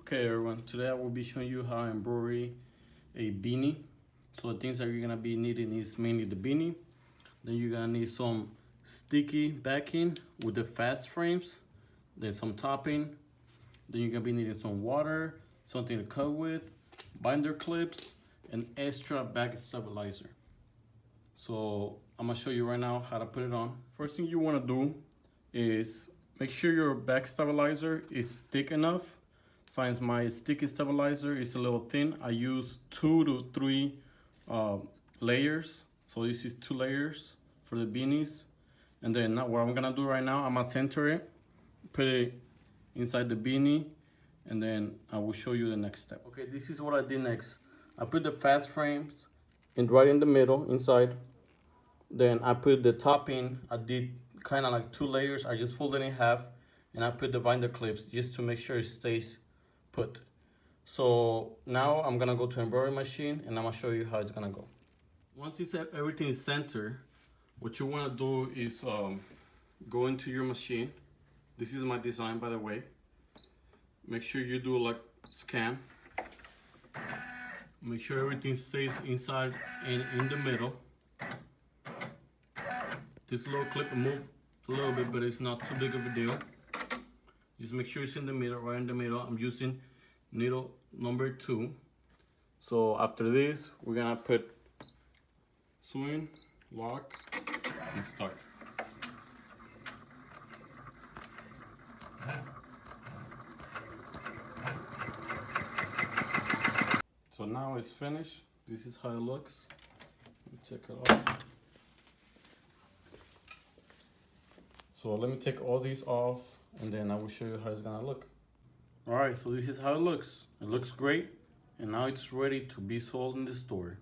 Okay everyone, today I will be showing you how to embroider a beanie. So the things that you're gonna be needing is mainly the beanie. Then you're gonna need some sticky backing with the fast frames. Then some topping. Then you're gonna be needing some water, something to cut with, binder clips, and extra back stabilizer. So I'm gonna show you right now how to put it on. First thing you wanna do is make sure your back stabilizer is thick enough. Since my sticky stabilizer is a little thin, I use 2 to 3 layers. So this is 2 layers for the beanies. And then what I'm gonna do right now, I'm gonna center it, put it inside the beanie, and then I will show you the next step. Okay, this is what I did next. I put the fast frames right in the middle, inside. Then I put the topping, I did kind of like 2 layers. I just folded it in half, and I put the binder clips just to make sure it stays put. So now I'm gonna go to embroidery machine and I'm gonna show you how it's gonna go. Once everything is centered, what you wanna do is go into your machine. This is my design, by the way. Make sure you do like scan. Make sure everything stays inside and in the middle. This little clip will move a little bit, but it's not too big of a deal. Just make sure it's in the middle, right in the middle. I'm using needle number 2. So after this, we're gonna put swing, lock, and start. So now it's finished. This is how it looks. Let me take it off. So let me take all these off and then I will show you how it's gonna look. All right, so this is how it looks. It looks great, and now it's ready to be sold in the store.